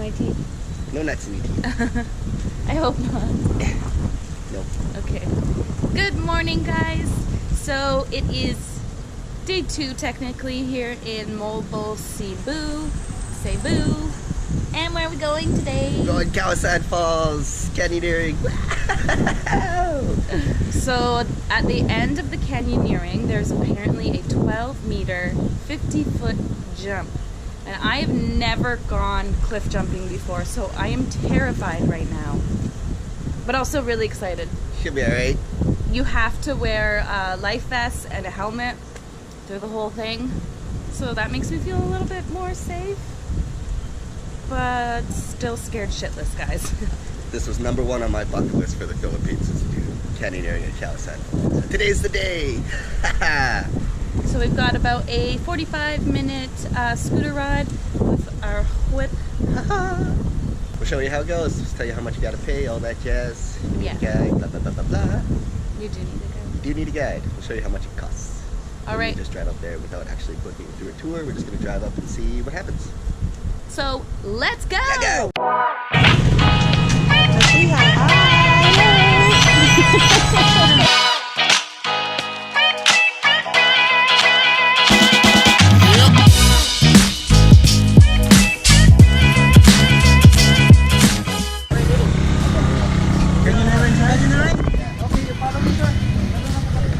my teeth? No nuts in your teeth. I hope not. Nope. Okay. Good morning, guys. So it is day 2 technically here in mobile Cebu. And where are we going today? We're going Kawasan Falls, canyoneering. So at the end of the canyoneering, there's apparently a 12-meter, 50-foot jump. And I have never gone cliff jumping before, so I am terrified right now. But also really excited. Should be alright. You have to wear a life vest and a helmet through the whole thing. So that makes me feel a little bit more safe. But still scared shitless, guys. This was #1 on my bucket list for the Philippines, is to do canyoneering at Kawasan Falls. So today's the day! So we've got about a 45-minute scooter ride with our whip. We'll show you how it goes. Just tell you how much you gotta pay, all that jazz. You need a guide, blah blah blah blah blah. You do need a guide. You do need a guide. We'll show you how much it costs. Alright. We just drive up there without actually booking through a tour. We're just gonna drive up and see what happens. So let's go! Go!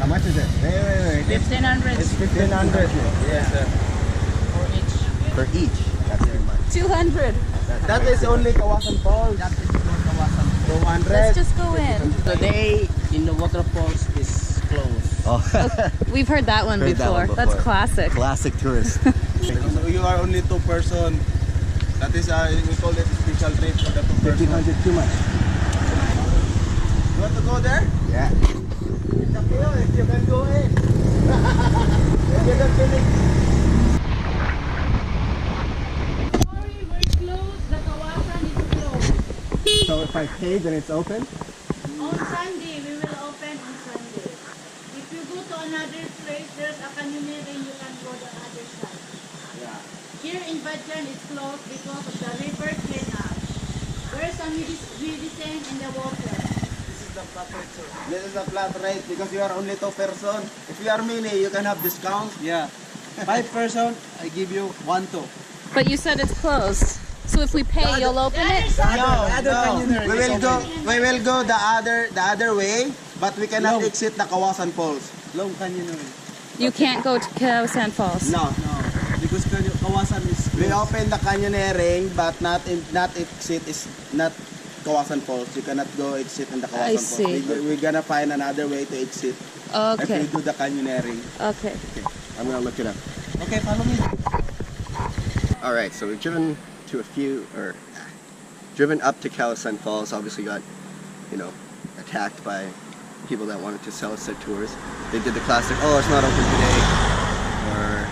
How much is it? Wait. 1,500. It's 1,500. Yes, sir. For each. That's too much. 200. That is only Kawasan Falls. That is Kawasan. 200. Let's just go in. Today in the waterfalls is closed. Oh. We've heard that one Heard that before. one before. That's classic. Classic tourist. So you are only 2 person. That is we call it special trip for the 2 person. 1,500 too much. You want to go there? Yeah. It's up to you if you can go in. If you don't finish. Sorry, we're closed. The Kawasan is closed. So if I pay, then it's open? On Sunday, we will open on Sunday. If you go to another place, there's a canyoneering, you can go the other side. Yeah. Here in Badjan, it's closed because of the river cleanup. There's some medicine in the water. This is a flat rate because you are only 2 person. If you are many, you can have discount. Yeah. 5 person, I give you 1, 2. But you said it's closed. So if we pay, you'll open it? No. We will go the other way, but we cannot exit the Kawasan Falls. Long canyoneering. You can't go to Kawasan Falls. No. Because Kawasan is closed. We open the canyoneering, but not exit is not Kawasan Falls. You cannot go exit in the Kawasan Falls. see. We're gonna find another way to exit if Okay. we do the canyoneering. Okay. I'm gonna look it up. Okay, follow me. Alright, so we've driven to driven up to Kawasan Falls. Obviously got, attacked by people that wanted to sell us their tours. They did the classic, oh, it's not open today, or,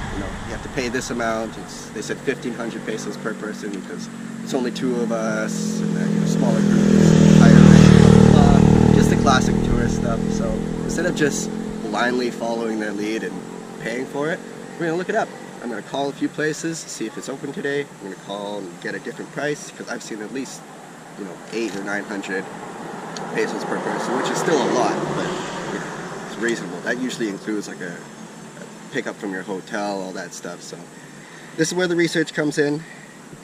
you have to pay this amount. They said 1,500 pesos per person because it's only 2 of us, and then, smaller groups, higher rate, blah, blah, blah. Just the classic tourist stuff. So instead of just blindly following their lead and paying for it, we're gonna look it up. I'm gonna call a few places, see if it's open today. I'm gonna call and get a different price because I've seen at least, 800 or 900 pesos per person, which is still a lot, but it's reasonable. That usually includes like a pickup from your hotel, all that stuff. So this is where the research comes in,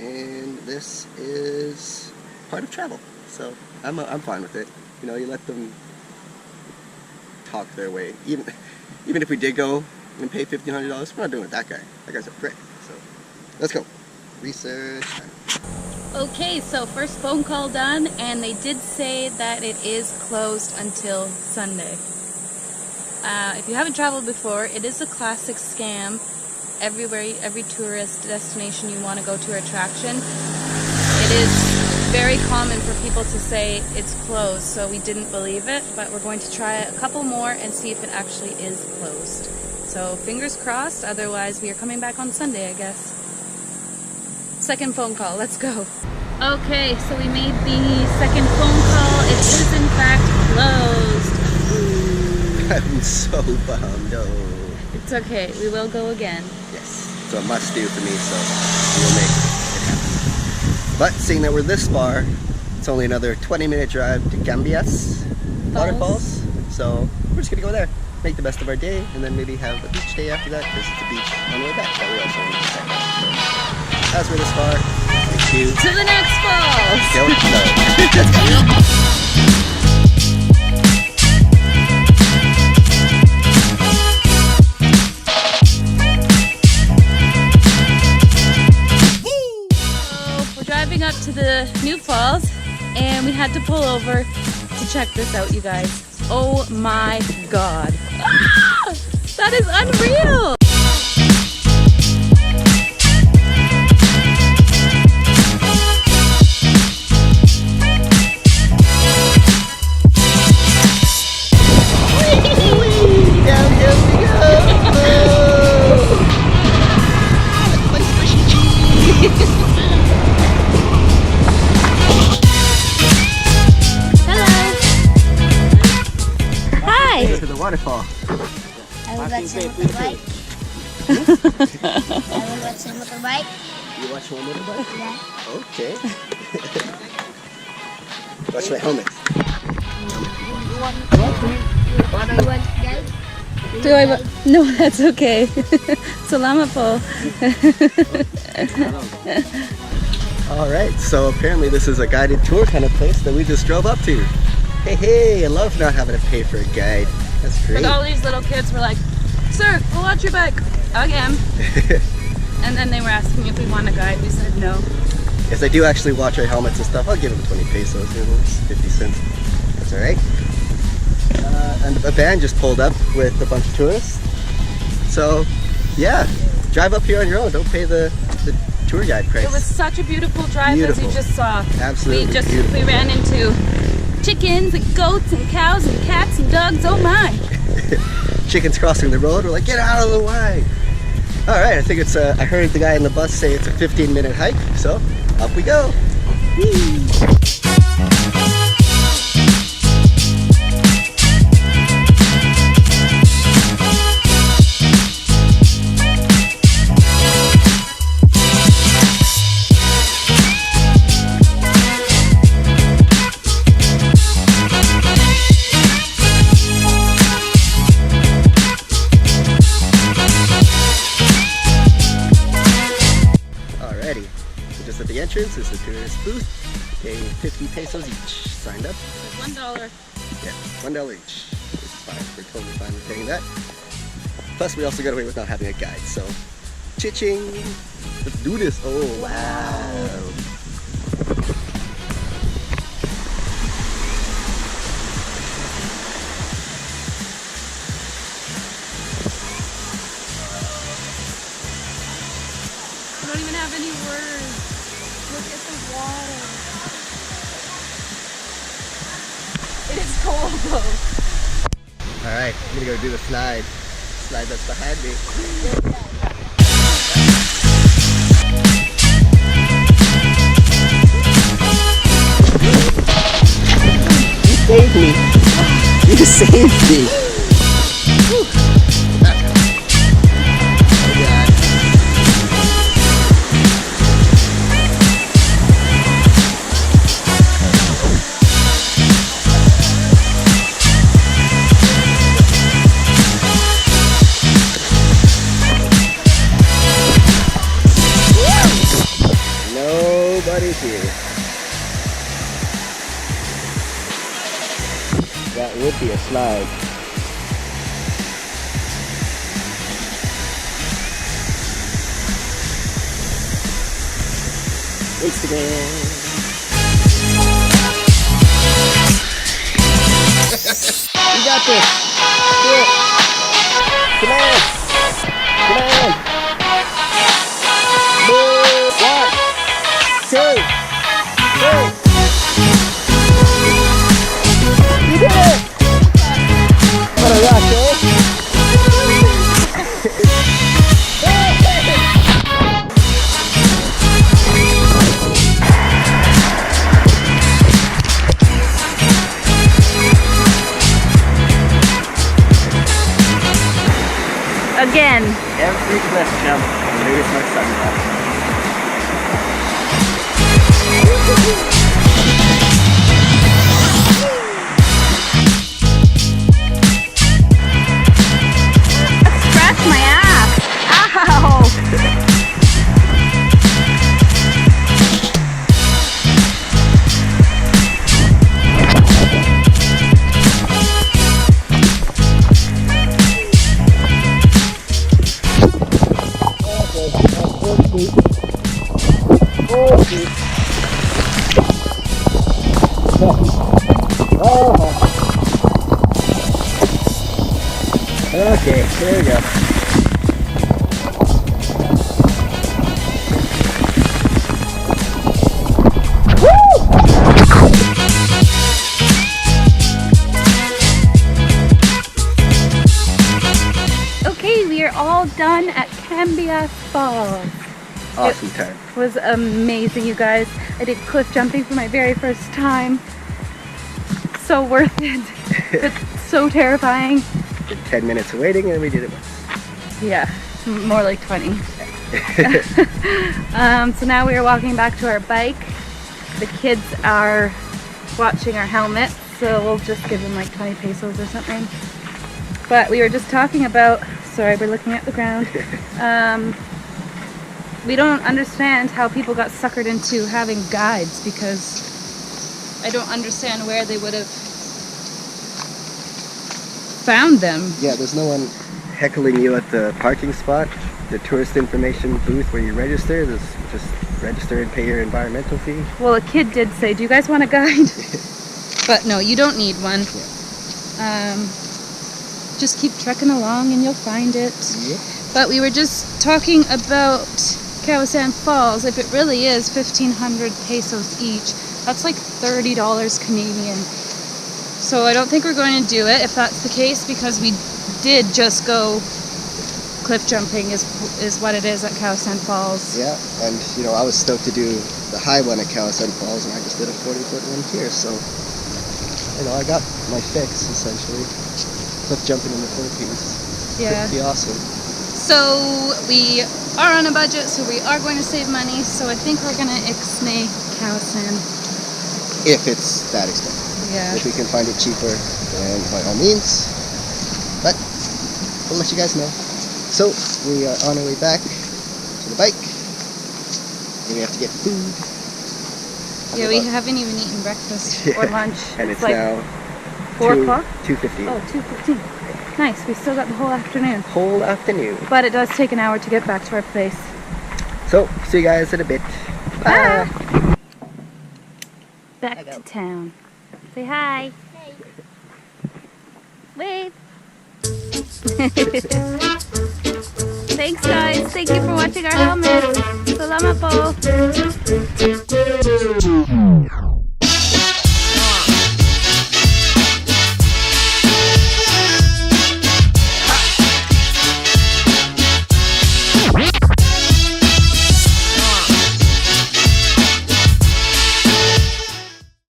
and this is part of travel. So I'm fine with it. You let them talk their way. Even if we did go and pay $1,500, we're not doing it with that guy. That guy's a prick. So let's go. Research. Okay, so first phone call done, and they did say that it is closed until Sunday. If you haven't traveled before, it is a classic scam. Every tourist destination you want to go to or attraction, it is very common for people to say it's closed, so we didn't believe it, but we're going to try a couple more and see if it actually is closed. So fingers crossed, otherwise we are coming back on Sunday, I guess. Second phone call, let's go. Okay, so we made the second phone call. It is in fact closed. I'm so bummed. Oh. It's okay, we will go again. Yes, it's a must do for me, so we'll make it happen. But seeing that we're this far, it's only another 20-minute drive to Cambais Waterfalls. So we're just gonna go there, make the best of our day, and then maybe have a beach day after that, because it's a beach on the way back that we also want to check out. So, as we're this far, thank you. To the next falls! Don't know. Driving up to the new falls, and we had to pull over to check this out, you guys. Oh my god. Ah! That is unreal! Down here we go! My squishy cheese! To the waterfall. I will watch a motorbike. I will watch a motorbike. You watch one motorbike? Yeah. Okay. Watch my helmet. You want guys? Do I? No, that's okay. Salamat po. Alright, so apparently this is a guided tour kind of place that we just drove up to. Hey, I love not having to pay for a guide. That's great. But all these little kids were like, "Sir, we'll watch your bike." Again. And then they were asking if we want a guide. We said no. Yes, I do actually watch our helmets and stuff. I'll give them 20 pesos, you know, it's 50 cents. That's alright. And a van just pulled up with a bunch of tourists. So, yeah, drive up here on your own. Don't pay the tour guide price. It was such a beautiful drive, Beautiful. as you just saw. Absolutely We ran into chickens and goats and cows and cats and dogs. Oh my! Chickens crossing the road. We're like, get out of the way. All right, I think it's I heard the guy in the bus say it's a 15-minute hike, so up we go. Whee! Just at the entrance is the tourist booth. Paying 50 pesos each. Signed up. $1. Yeah, $1 each. It's fine. We're totally fine with paying that. Plus, we also got away with not having a guide. So, cha-ching! Let's do this. Oh, wow. I don't even have any words. Look at the water. It is cold though. Alright, I'm gonna go do the slide. Slide that's behind me. You saved me. You saved me. Whew. Nobody's here. That would be a slide. Instagram. You got this. Do it. Come on. Come on. Move. 1, 2, 3. You did it. What a rush, eh? Again. Every cliff jump, there's my sunglasses. Okay, we are all done at Cambais Falls. Awesome time. It was amazing, you guys. I did cliff jumping for my very first time. So worth it. It's so terrifying. 10 minutes of waiting and we did it once. Yeah, more like 20. So now we are walking back to our bike. The kids are watching our helmets, so we'll just give them like 20 pesos or something. But we were just talking about, sorry, we're looking at the ground. We don't understand how people got suckered into having guides, because I don't understand where they would have found them. Yeah, there's no one heckling you at the parking spot, the tourist information booth where you register. There's just register and pay your environmental fee. Well, a kid did say, do you guys want a guide? But no, you don't need one. Just keep trekking along and you'll find it. Yep. But we were just talking about Kawasan Falls. If it really is 1,500 pesos each, that's like $30 Canadian. So I don't think we're going to do it if that's the case, because we did just go cliff jumping is what it is at Kawasan Falls. Yeah, and you know, I was stoked to do the high one at Kawasan Falls, and I just did a 40-foot one here, so you know, I got my fix essentially. Cliff jumping in the Philippines. Yeah. Pretty awesome. So we are on a budget, so we are going to save money, so I think we're going to ixnay Kawasan. If it's that expensive. Yeah. If we can find it cheaper, then by all means. But we'll let you guys know. So we are on our way back to the bike. And we have to get food. Yeah, we haven't even eaten breakfast or lunch. And it's like now 4 o'clock? 2:15. Oh, 2:15. Nice, we still got the whole afternoon. Whole afternoon. But it does take an hour to get back to our place. So, see you guys in a bit. Bye. Back to town. Say hi. Hey. Wave. Thanks guys. Thank you for watching our helmets. Salamat po.